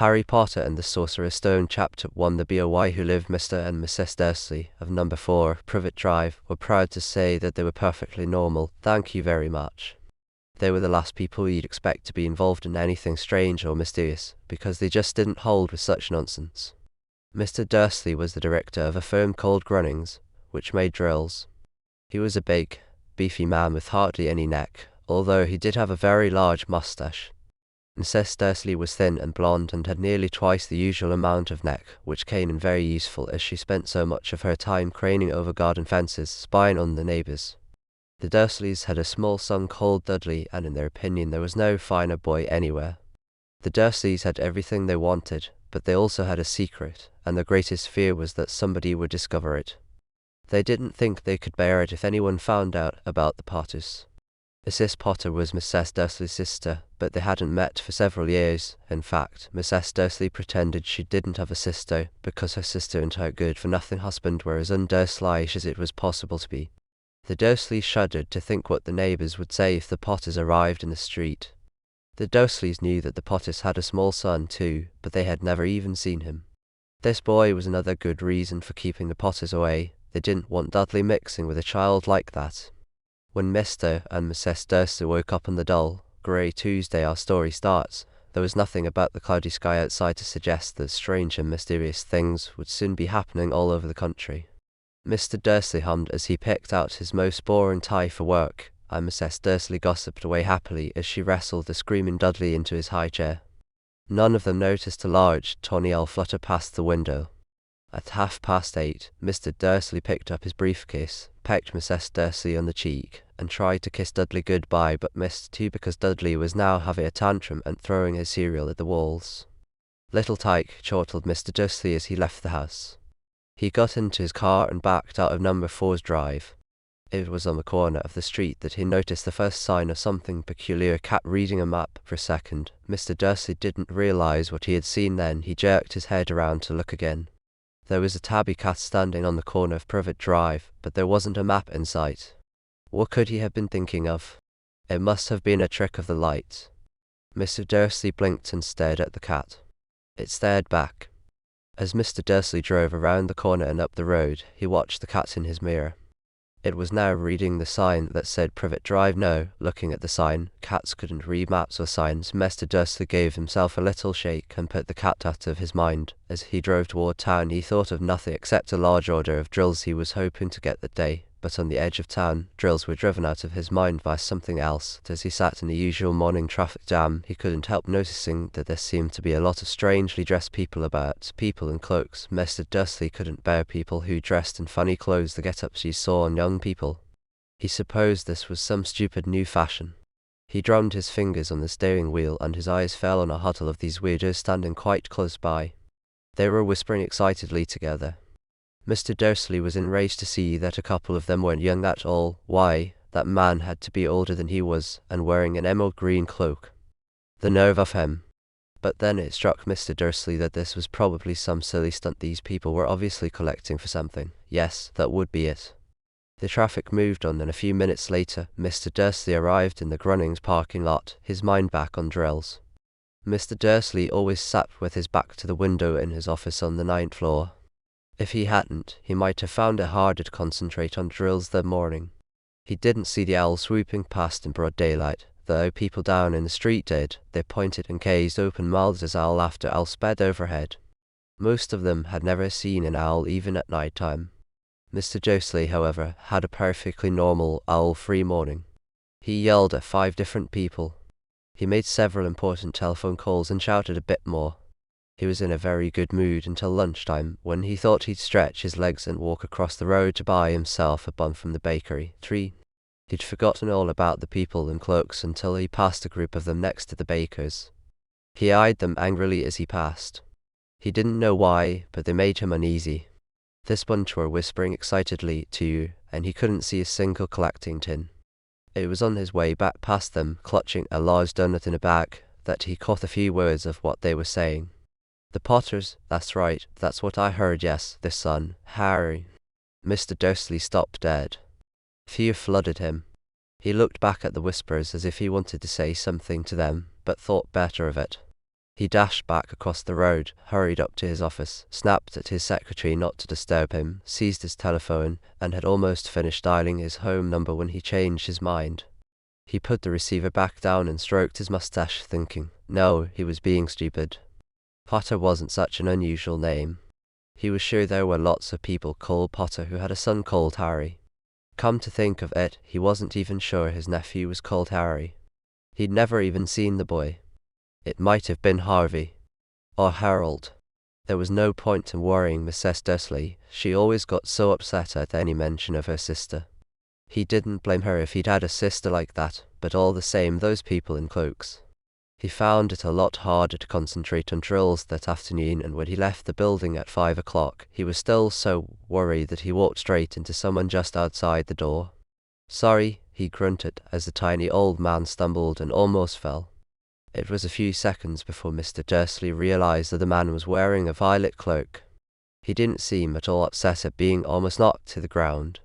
Harry Potter and the Sorcerer's Stone Chapter 1. The boy who lived, Mr. and Mrs. Dursley of number 4, Privet Drive, were proud to say that they were perfectly normal. Thank you very much. They were the last people you'd expect to be involved in anything strange or mysterious, because they just didn't hold with such nonsense. Mr. Dursley was the director of a firm called Grunnings, which made drills. He was a big, beefy man with hardly any neck, although he did have a very large moustache. Mrs. Dursley was thin and blonde and had nearly twice the usual amount of neck, which came in very useful as she spent so much of her time craning over garden fences, spying on the neighbours. The Dursleys had a small son called Dudley, and in their opinion there was no finer boy anywhere. The Dursleys had everything they wanted, but they also had a secret, and their greatest fear was that somebody would discover it. They didn't think they could bear it if anyone found out about the Potters. Mrs. Potter was Mrs. Dursley's sister, but they hadn't met for several years. In fact, Mrs. Dursley pretended she didn't have a sister, because her sister and her good-for-nothing husband were as undurslyish as it was possible to be. The Dursleys shuddered to think what the neighbours would say if the Potters arrived in the street. The Dursleys knew that the Potters had a small son too, but they had never even seen him. This boy was another good reason for keeping the Potters away. They didn't want Dudley mixing with a child like that. When Mr. and Mrs. Dursley woke up on the dull, grey Tuesday our story starts, there was nothing about the cloudy sky outside to suggest that strange and mysterious things would soon be happening all over the country. Mr. Dursley hummed as he picked out his most boring tie for work, and Mrs. Dursley gossiped away happily as she wrestled the screaming Dudley into his high chair. None of them noticed a large, tawny owl flutter past the window. At 8:30, Mr. Dursley picked up his briefcase, pecked Mrs. Dursley on the cheek, and tried to kiss Dudley goodbye, but missed too because Dudley was now having a tantrum and throwing his cereal at the walls. Little Tyke chortled Mr. Dursley as he left the house. He got into his car and backed out of number 4's drive. It was on the corner of the street that he noticed the first sign of something peculiar. Cat reading a map. For a second, Mr. Dursley didn't realise what he had seen. Then he jerked his head around to look again. There was a tabby cat standing on the corner of Privet Drive, but there wasn't a map in sight. What could he have been thinking of? It must have been a trick of the light. Mr. Dursley blinked and stared at the cat. It stared back. As Mr. Dursley drove around the corner and up the road, he watched the cat in his mirror. It was now reading the sign that said Privet Drive. No, looking at the sign, cats couldn't read maps or signs. Mr. Dursley gave himself a little shake and put the cat out of his mind. As he drove toward town, he thought of nothing except a large order of drills he was hoping to get that day. But on the edge of town, drills were driven out of his mind by something else. As he sat in the usual morning traffic jam, he couldn't help noticing that there seemed to be a lot of strangely dressed people about, people in cloaks. Mr. Dursley couldn't bear people who dressed in funny clothes, the get-ups he saw on young people. He supposed this was some stupid new fashion. He drummed his fingers on the steering wheel, and his eyes fell on a huddle of these weirdos standing quite close by. They were whispering excitedly together. Mr. Dursley was enraged to see that a couple of them weren't young at all. Why, that man had to be older than he was, and wearing an emerald green cloak. The nerve of him. But then it struck Mr. Dursley that this was probably some silly stunt. These people were obviously collecting for something. Yes, that would be it. The traffic moved on, and a few minutes later, Mr. Dursley arrived in the Grunnings parking lot, his mind back on drills. Mr. Dursley always sat with his back to the window in his office on the 9th floor. If he hadn't, he might have found it harder to concentrate on drills that morning. He didn't see the owl swooping past in broad daylight, though people down in the street did. They pointed and gazed open-mouthed as owl after owl sped overhead. Most of them had never seen an owl even at night time. Mr. Dursley, however, had a perfectly normal, owl-free morning. He yelled at 5 different people. He made several important telephone calls and shouted a bit more. He was in a very good mood until lunchtime, when he thought he'd stretch his legs and walk across the road to buy himself a bun from the bakery. He'd forgotten all about the people in cloaks until he passed a group of them next to the baker's. He eyed them angrily as he passed. He didn't know why, but they made him uneasy. This bunch were whispering excitedly too, and he couldn't see a single collecting tin. It was on his way back past them, clutching a large doughnut in a bag, that he caught a few words of what they were saying. The Potters, that's right, that's what I heard, yes, this son, Harry. Mr. Dursley stopped dead. Fear flooded him. He looked back at the whispers as if he wanted to say something to them, but thought better of it. He dashed back across the road, hurried up to his office, snapped at his secretary not to disturb him, seized his telephone, and had almost finished dialing his home number when he changed his mind. He put the receiver back down and stroked his mustache, thinking, no, he was being stupid. Potter wasn't such an unusual name. He was sure there were lots of people called Potter who had a son called Harry. Come to think of it, he wasn't even sure his nephew was called Harry. He'd never even seen the boy. It might have been Harvey. Or Harold. There was no point in worrying Mrs. Dursley. She always got so upset at any mention of her sister. He didn't blame her if he'd had a sister like that, but all the same, those people in cloaks. He found it a lot harder to concentrate on drills that afternoon, and when he left the building at 5 o'clock, he was still so worried that he walked straight into someone just outside the door. Sorry, he grunted as the tiny old man stumbled and almost fell. It was a few seconds before Mr. Dursley realized that the man was wearing a violet cloak. He didn't seem at all upset at being almost knocked to the ground.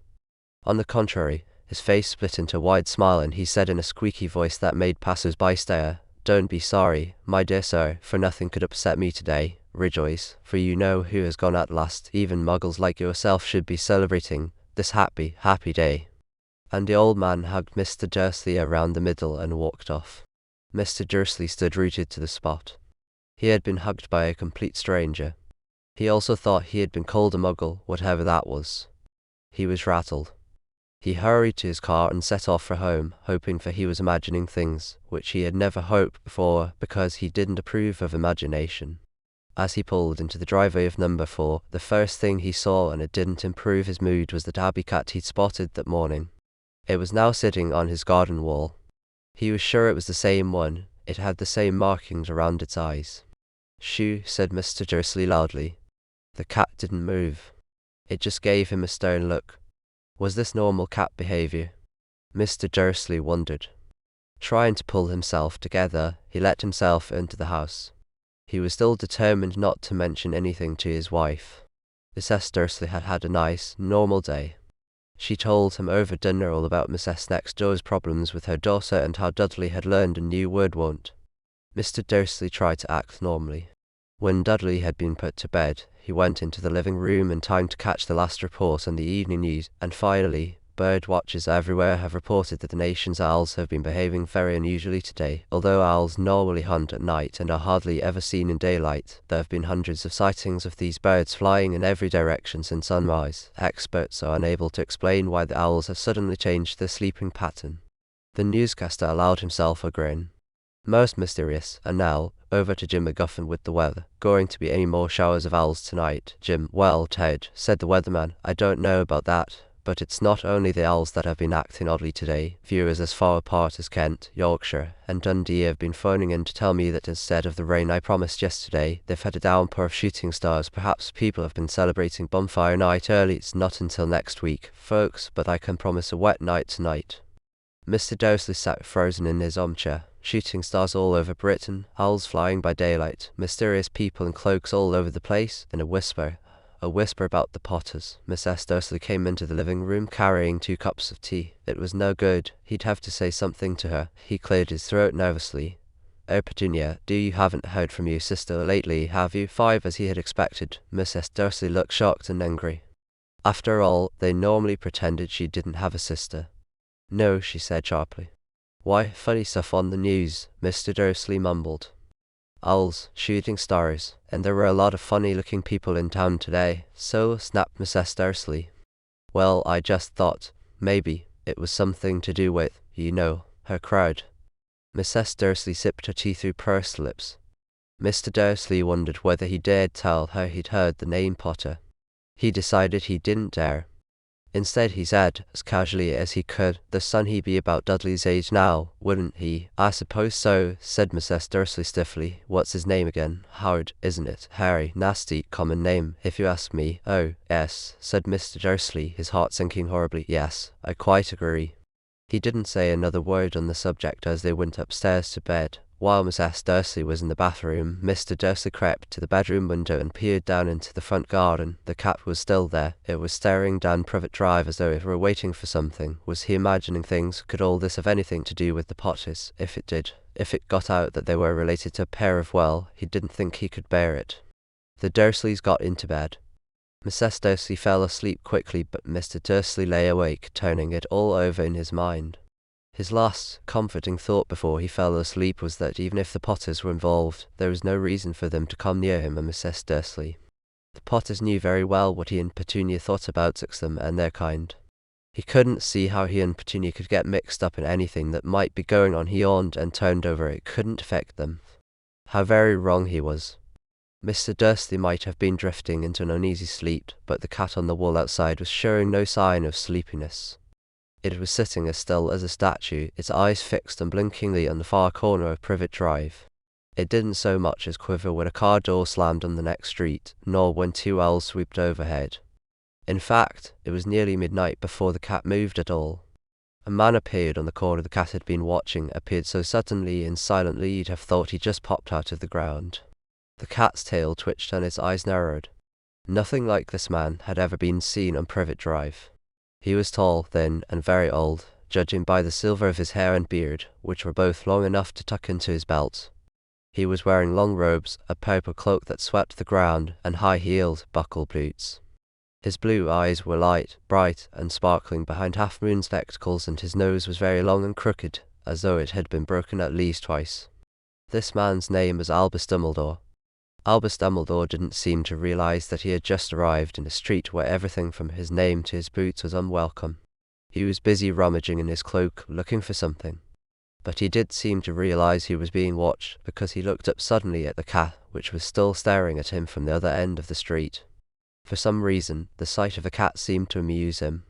On the contrary, his face split into a wide smile, and he said in a squeaky voice that made passers-by stare, "Don't be sorry, my dear sir, for nothing could upset me today. Rejoice, for you know who has gone at last. Even muggles like yourself should be celebrating this happy, happy day." And the old man hugged Mr. Dursley around the middle and walked off. Mr. Dursley stood rooted to the spot. He had been hugged by a complete stranger. He also thought he had been called a muggle, whatever that was. He was rattled. He hurried to his car and set off for home, hoping for he was imagining things, which he had never hoped before because he didn't approve of imagination. As he pulled into the driveway of number 4, the first thing he saw, and it didn't improve his mood, was the tabby cat he'd spotted that morning. It was now sitting on his garden wall. He was sure it was the same one. It had the same markings around its eyes. "Shoo," said Mr. Dursley loudly. The cat didn't move. It just gave him a stern look. Was this normal cat behavior? Mr. Dursley wondered. Trying to pull himself together, he let himself into the house. He was still determined not to mention anything to his wife. Mrs. Dursley had had a nice, normal day. She told him over dinner all about Mrs. Next Door's problems with her daughter and how Dudley had learned a new word won't. Mr. Dursley tried to act normally. When Dudley had been put to bed, he went into the living room in time to catch the last report on the evening news, and finally, bird watchers everywhere have reported that the nation's owls have been behaving very unusually today. Although owls normally hunt at night and are hardly ever seen in daylight, there have been hundreds of sightings of these birds flying in every direction since sunrise. Experts are unable to explain why the owls have suddenly changed their sleeping pattern. The newscaster allowed himself a grin. Most mysterious, and now, over to Jim McGuffin with the weather. Going to be any more showers of owls tonight, Jim? Well, Ted, said the weatherman, I don't know about that, but it's not only the owls that have been acting oddly today. Viewers as far apart as Kent, Yorkshire, and Dundee have been phoning in to tell me that instead of the rain I promised yesterday, they've had a downpour of shooting stars. Perhaps people have been celebrating bonfire night early. It's not until next week, folks, but I can promise a wet night tonight. Mr. Dursley sat frozen in his armchair. Shooting stars all over Britain, owls flying by daylight, mysterious people in cloaks all over the place, and a whisper about the Potters. Mrs. Dursley came into the living room carrying 2 cups of tea. It was no good. He'd have to say something to her. He cleared his throat nervously. "Oh, Petunia, you haven't heard from your sister lately, have you?" 5, as he had expected. Mrs. Dursley looked shocked and angry. After all, they normally pretended she didn't have a sister. "No," she said sharply. "Why, funny stuff on the news," Mr. Dursley mumbled. "Owls, shooting stars, and there were a lot of funny-looking people in town today." "So?" snapped Mrs. Dursley. "Well, I just thought, maybe, it was something to do with, her crowd." Mrs. Dursley sipped her tea through pursed lips. Mr. Dursley wondered whether he dared tell her he'd heard the name Potter. He decided he didn't dare. Instead, he said, as casually as he could, "The son he'd be about Dudley's age now, wouldn't he?" "I suppose so," said Mrs. Dursley stiffly. "What's his name again? Howard, isn't it? Harry. Nasty, common name, if you ask me." "Oh, yes," said Mr. Dursley, his heart sinking horribly. "Yes, I quite agree." He didn't say another word on the subject as they went upstairs to bed. While Mrs. Dursley was in the bathroom, Mr. Dursley crept to the bedroom window and peered down into the front garden. The cat was still there. It was staring down Privet Drive as though it were waiting for something. Was he imagining things? Could all this have anything to do with the Potters? If it did, If it got out that they were related to a pair of he didn't think he could bear it. The Dursleys got into bed. Mrs. Dursley fell asleep quickly, but Mr. Dursley lay awake, turning it all over in his mind. His last comforting thought before he fell asleep was that even if the Potters were involved, there was no reason for them to come near him and Mrs. Dursley. The Potters knew very well what he and Petunia thought about them and their kind. He couldn't see how he and Petunia could get mixed up in anything that might be going on. He yawned and turned over. It couldn't affect them. How very wrong he was. Mr. Dursley might have been drifting into an uneasy sleep, but the cat on the wall outside was showing no sign of sleepiness. It was sitting as still as a statue, its eyes fixed unblinkingly on the far corner of Privet Drive. It didn't so much as quiver when a car door slammed on the next street, nor when 2 owls swooped overhead. In fact, it was nearly midnight before the cat moved at all. A man appeared on the corner the cat had been watching, appeared so suddenly and silently you'd have thought he just popped out of the ground. The cat's tail twitched and its eyes narrowed. Nothing like this man had ever been seen on Privet Drive. He was tall, thin, and very old, judging by the silver of his hair and beard, which were both long enough to tuck into his belt. He was wearing long robes, a purple cloak that swept the ground, and high-heeled, buckled boots. His blue eyes were light, bright, and sparkling behind half-moon spectacles, and his nose was very long and crooked, as though it had been broken at least twice. This man's name was Albus Dumbledore. Albus Dumbledore didn't seem to realize that he had just arrived in a street where everything from his name to his boots was unwelcome. He was busy rummaging in his cloak, looking for something. But he did seem to realize he was being watched, because he looked up suddenly at the cat, which was still staring at him from the other end of the street. For some reason, the sight of the cat seemed to amuse him.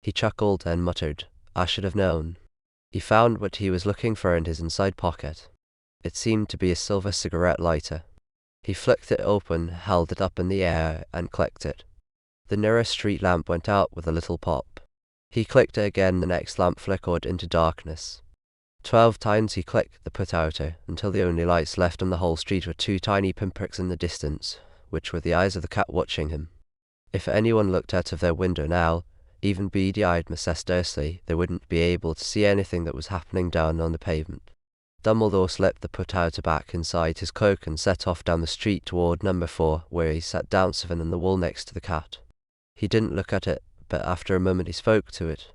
He chuckled and muttered, "I should have known." He found what he was looking for in his inside pocket. It seemed to be a silver cigarette lighter. He flicked it open, held it up in the air, and clicked it. The nearest street lamp went out with a little pop. He clicked it again, the next lamp flickered into darkness. 12 times he clicked the put-outer, until the only lights left on the whole street were 2 tiny pinpricks in the distance, which were the eyes of the cat watching him. If anyone looked out of their window now, even beady-eyed Mrs. Dursley, they wouldn't be able to see anything that was happening down on the pavement. Dumbledore slipped the put-outer back inside his cloak and set off down the street toward number 4, where he sat down on the wall next to the cat. He didn't look at it, but after a moment he spoke to it.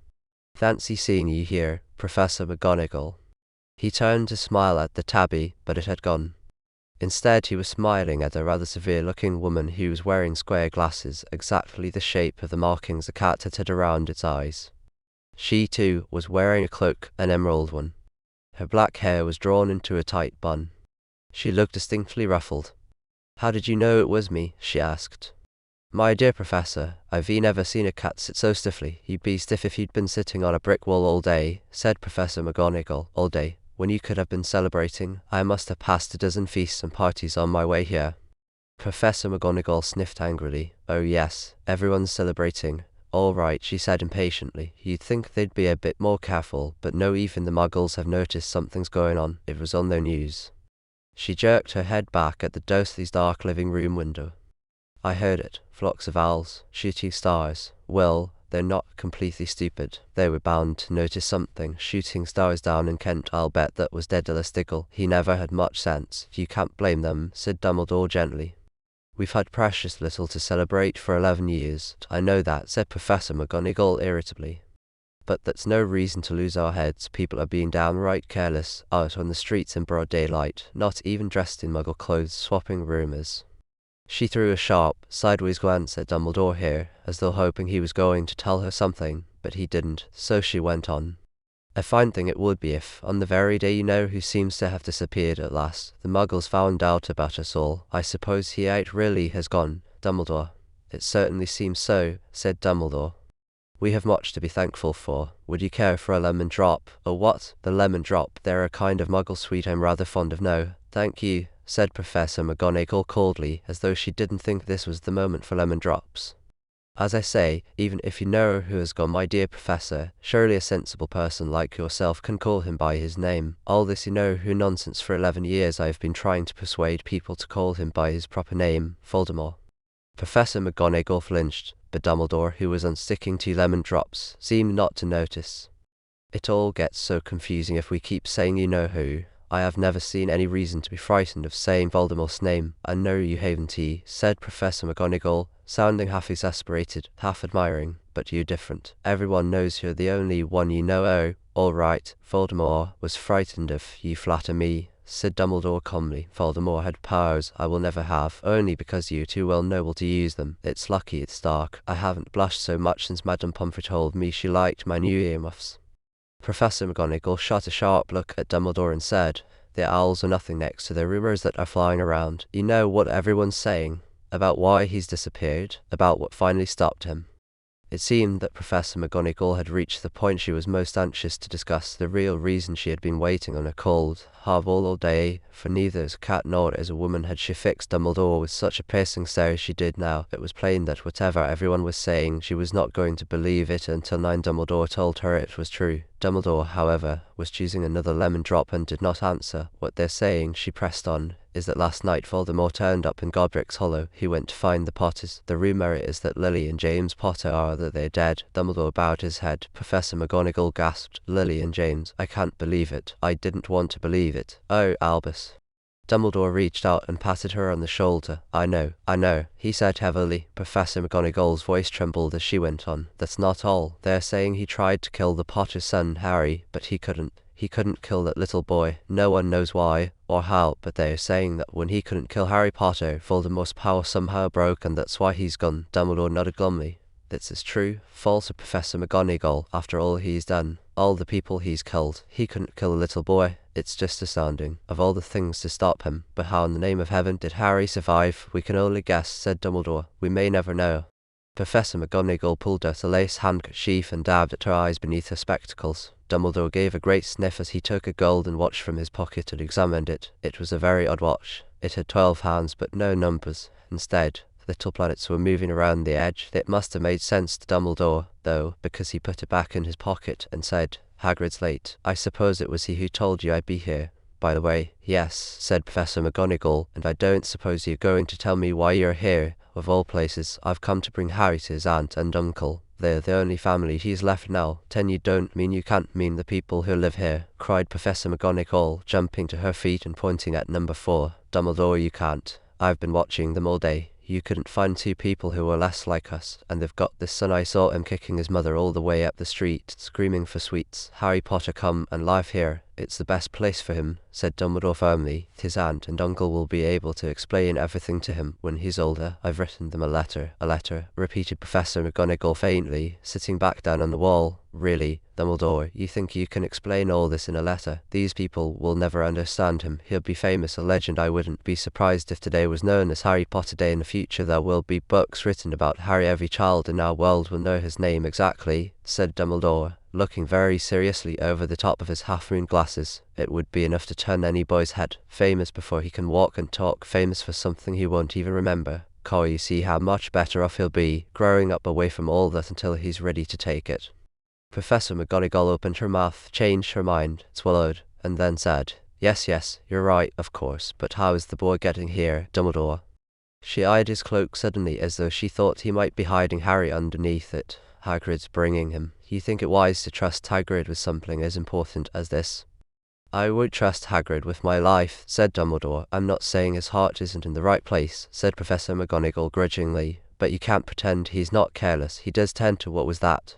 "Fancy seeing you here, Professor McGonagall." He turned to smile at the tabby, but it had gone. Instead, he was smiling at a rather severe-looking woman who was wearing square glasses, exactly the shape of the markings the cat had around its eyes. She, too, was wearing a cloak, an emerald one. Her black hair was drawn into a tight bun. She looked distinctly ruffled. "How did you know it was me?" she asked. "My dear Professor, I've never seen a cat sit so stiffly. You'd be stiff if you'd been sitting on a brick wall all day," said Professor McGonagall. "All day, when you could have been celebrating. I must have passed a dozen feasts and parties on my way here." Professor McGonagall sniffed angrily. "Oh yes, everyone's celebrating. All right," she said impatiently. "You'd think they'd be a bit more careful, but no, even the Muggles have noticed something's going on. It was on their news." She jerked her head back at the Dursleys' dark living room window. "I heard it. Flocks of owls, shooting stars. Well, they're not completely stupid. They were bound to notice something. Shooting stars down in Kent, I'll bet that was Daedalus Diggle. He never had much sense. You can't blame them," said Dumbledore gently. "We've had precious little to celebrate for 11 years. I know that," said Professor McGonagall irritably. "But that's no reason to lose our heads. People are being downright careless, out on the streets in broad daylight, not even dressed in Muggle clothes, swapping rumours." She threw a sharp, sideways glance at Dumbledore here, as though hoping he was going to tell her something, but he didn't, so she went on. "A fine thing it would be if, on the very day you know who seems to have disappeared at last, the Muggles found out about us all. I suppose he ain't really has gone, Dumbledore." "It certainly seems so," said Dumbledore. "We have much to be thankful for. Would you care for a lemon drop?" "A what?" "The lemon drop. They're a kind of Muggle sweet I'm rather fond of." "No, thank you," said Professor McGonagall coldly, as though she didn't think this was the moment for lemon drops. "As I say, even if you know who has gone, my dear Professor, surely a sensible person like yourself can call him by his name. All this you know who nonsense. For 11 years I have been trying to persuade people to call him by his proper name, Voldemort." Professor McGonagall flinched, but Dumbledore, who was unsticking 2 lemon drops, seemed not to notice. "It all gets so confusing if we keep saying you know who. I have never seen any reason to be frightened of saying Voldemort's name. I know you haven't," said Professor McGonagall, sounding half exasperated, half admiring. "But you're different. Everyone knows you're the only one you know." "Oh, all right. Voldemort was frightened of you, flatter me," said Dumbledore calmly. "Voldemort had powers I will never have, only because you're too well noble to use them. It's lucky it's dark. I haven't blushed so much since Madame Pomfrey told me she liked my new earmuffs." Professor McGonagall shot a sharp look at Dumbledore and said, "The owls are nothing next to the rumors that are flying around. You know what everyone's saying about why he's disappeared, about what finally stopped him." It seemed that Professor McGonagall had reached the point she was most anxious to discuss, the real reason she had been waiting on a cold, hard wall all day, for neither as a cat nor as a woman had she fixed Dumbledore with such a piercing stare as she did now. It was plain that whatever everyone was saying, she was not going to believe it until Dumbledore told her it was true. Dumbledore, however, was choosing another lemon drop and did not answer. "What they're saying," she pressed on, "is that last night Voldemort turned up in Godric's Hollow. He went to find the Potters. The rumour is that Lily and James Potter are that they're dead." Dumbledore bowed his head. Professor McGonagall gasped, "Lily and James? I can't believe it. I didn't want to believe it." "Oh, Albus." Dumbledore reached out and patted her on the shoulder. I know," he said heavily. Professor McGonagall's voice trembled as she went on. "That's not all. They're saying he tried to kill the Potter's son, Harry, but he couldn't. He couldn't kill that little boy. No one knows why or how, but they're saying that when he couldn't kill Harry Potter, Voldemort's power somehow broke and that's why he's gone." Dumbledore nodded glumly. "This is true, false of Professor McGonagall. After all he's done, all the people he's killed, he couldn't kill a little boy. It's just astounding. Of all the things to stop him. But how in the name of heaven did Harry survive? We can only guess," said Dumbledore. "We may never know." Professor McGonagall pulled out a lace handkerchief and dabbed at her eyes beneath her spectacles. Dumbledore gave a great sniff as he took a golden watch from his pocket and examined it. It was a very odd watch. It had 12 hands but no numbers. Instead, little planets were moving around the edge. It must have made sense to Dumbledore, though, because he put it back in his pocket and said, "Hagrid's late. I suppose it was he who told you I'd be here." "By the way, yes," said Professor McGonagall, "and I don't suppose you're going to tell me why you're here. Of all places, I've come to bring Harry to his aunt and uncle. They're the only family he's left now." "Then you don't mean you can't mean the people who live here?" cried Professor McGonagall, jumping to her feet and pointing at number 4. "Dumbledore, you can't. I've been watching them all day. You couldn't find 2 people who were less like us, and they've got this son. I saw him kicking his mother all the way up the street, screaming for sweets. Harry Potter come and live here. It's the best place for him," said Dumbledore firmly. "His aunt and uncle will be able to explain everything to him when he's older. I've written them a letter," repeated Professor McGonagall faintly, sitting back down on the wall. "Really, Dumbledore, you think you can explain all this in a letter? These people will never understand him. He'll be famous, a legend. I wouldn't be surprised if today was known as Harry Potter Day. In the future there will be books written about Harry. Every child in our world will know his name exactly," said Dumbledore, looking very seriously over the top of his half-moon glasses. "It would be enough to turn any boy's head. Famous before he can walk and talk. Famous for something he won't even remember. Can't you see how much better off he'll be, growing up away from all that until he's ready to take it?" Professor McGonagall opened her mouth, changed her mind, swallowed, and then said, Yes, you're right, of course, but how is the boy getting here, Dumbledore?" She eyed his cloak suddenly as though she thought he might be hiding Harry underneath it. "Hagrid's bringing him. You think it wise to trust Hagrid with something as important as this?" "I would trust Hagrid with my life," said Dumbledore. "I'm not saying his heart isn't in the right place," said Professor McGonagall grudgingly, "but you can't pretend he's not careless. He does tend to. What was that?"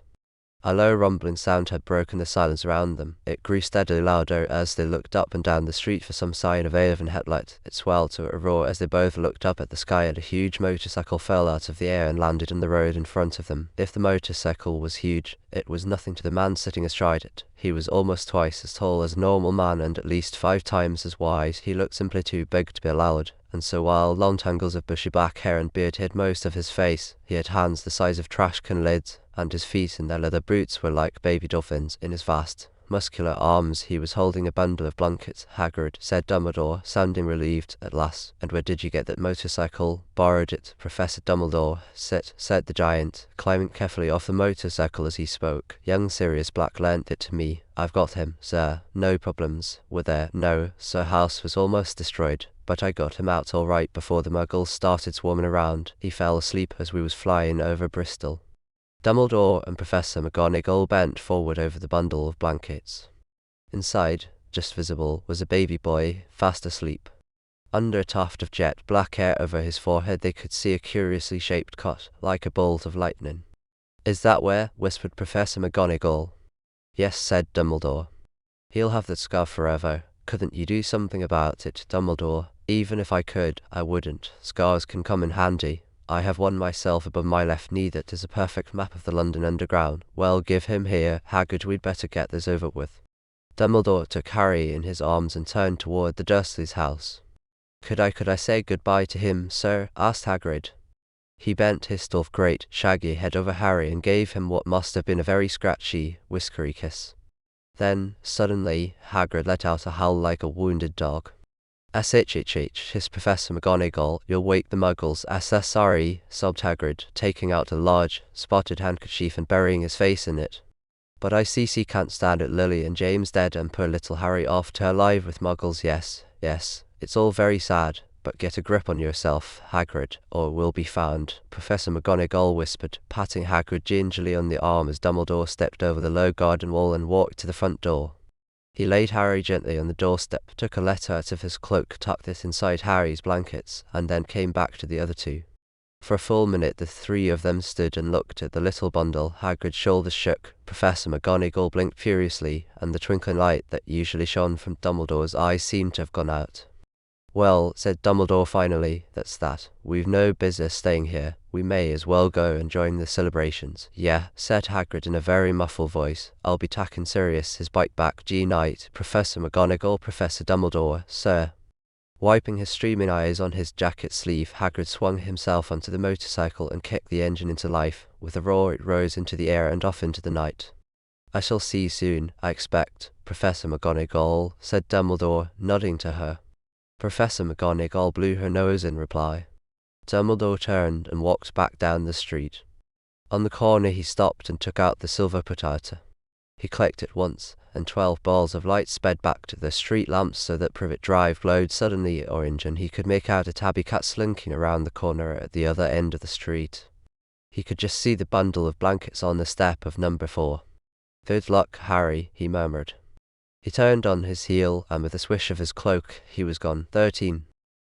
A low rumbling sound had broken the silence around them. It grew steadily louder as they looked up and down the street for some sign of elven headlight. It swelled to a roar as they both looked up at the sky, and a huge motorcycle fell out of the air and landed on the road in front of them. If the motorcycle was huge, it was nothing to the man sitting astride it. He was almost twice as tall as a normal man and at least 5 times as wide. He looked simply too big to be allowed. And so while long tangles of bushy black hair and beard hid most of his face, he had hands the size of trash can lids, and his feet in their leather boots were like baby dolphins. In his vast, muscular arms he was holding a bundle of blankets. "Hagrid," said Dumbledore, sounding relieved at last. "And where did you get that motorcycle?" "Borrowed it, Professor Dumbledore." "Sit," said the giant, climbing carefully off the motorcycle as he spoke. "Young Sirius Black lent it to me. I've got him, sir. No problems, were there?" "No, Sir House was almost destroyed, but I got him out all right before the muggles started swarming around. He fell asleep as we was flying over Bristol." Dumbledore and Professor McGonagall bent forward over the bundle of blankets. Inside, just visible, was a baby boy, fast asleep. Under a tuft of jet black hair over his forehead they could see a curiously shaped cut, like a bolt of lightning. "Is that where?" whispered Professor McGonagall. "Yes," said Dumbledore. "He'll have that scar forever. Couldn't you do something about it, Dumbledore?" "Even if I could, I wouldn't. Scars can come in handy. I have one myself above my left knee that is a perfect map of the London Underground. Well, give him here. Hagrid, we'd better get this over with." Dumbledore took Harry in his arms and turned toward the Dursleys' house. Could I say goodbye to him, sir?" asked Hagrid. He bent his still great, shaggy head over Harry and gave him what must have been a very scratchy, whiskery kiss. Then, suddenly, Hagrid let out a howl like a wounded dog. "SHHH," hissed Professor McGonagall, "you'll wake the muggles." Sorry," sobbed Hagrid, taking out a large, spotted handkerchief and burying his face in it. "But I see can't stand it, Lily and James dead and poor little Harry off to alive with muggles. Yes, it's all very sad, but get a grip on yourself, Hagrid, or we'll be found," Professor McGonagall whispered, patting Hagrid gingerly on the arm as Dumbledore stepped over the low garden wall and walked to the front door. He laid Harry gently on the doorstep, took a letter out of his cloak, tucked it inside Harry's blankets, and then came back to the other two. For a full minute the three of them stood and looked at the little bundle. Hagrid's shoulders shook, Professor McGonagall blinked furiously, and the twinkling light that usually shone from Dumbledore's eyes seemed to have gone out. "Well," said Dumbledore finally, "that's that. We've no business staying here. We may as well go and join the celebrations." "Yeah," said Hagrid in a very muffled voice. "I'll be taking Sirius his bike back. G-night, Professor McGonagall, Professor Dumbledore, sir." Wiping his streaming eyes on his jacket sleeve, Hagrid swung himself onto the motorcycle and kicked the engine into life. With a roar it rose into the air and off into the night. "I shall see you soon, I expect, Professor McGonagall," said Dumbledore, nodding to her. Professor McGonagall blew her nose in reply. Dumbledore turned and walked back down the street. On the corner he stopped and took out the silver potato. He clicked it once, and 12 balls of light sped back to the street lamps so that Privet Drive glowed suddenly orange and he could make out a tabby cat slinking around the corner at the other end of the street. He could just see the bundle of blankets on the step of number 4. "Good luck, Harry," he murmured. He turned on his heel, and with a swish of his cloak, he was gone. 13.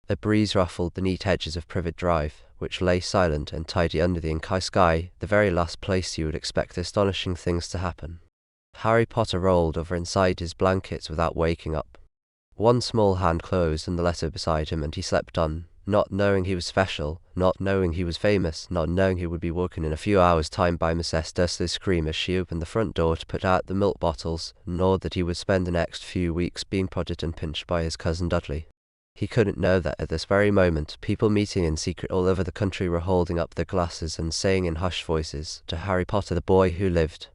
A breeze ruffled the neat edges of Privet Drive, which lay silent and tidy under the inky sky, the very last place you would expect astonishing things to happen. Harry Potter rolled over inside his blankets without waking up. One small hand closed on the letter beside him, and he slept on, not knowing he was special, not knowing he was famous, not knowing he would be woken in a few hours' time by Mrs. Dursley's scream as she opened the front door to put out the milk bottles, nor that he would spend the next few weeks being prodded and pinched by his cousin Dudley. He couldn't know that at this very moment, people meeting in secret all over the country were holding up their glasses and saying in hushed voices, "To Harry Potter, the boy who lived."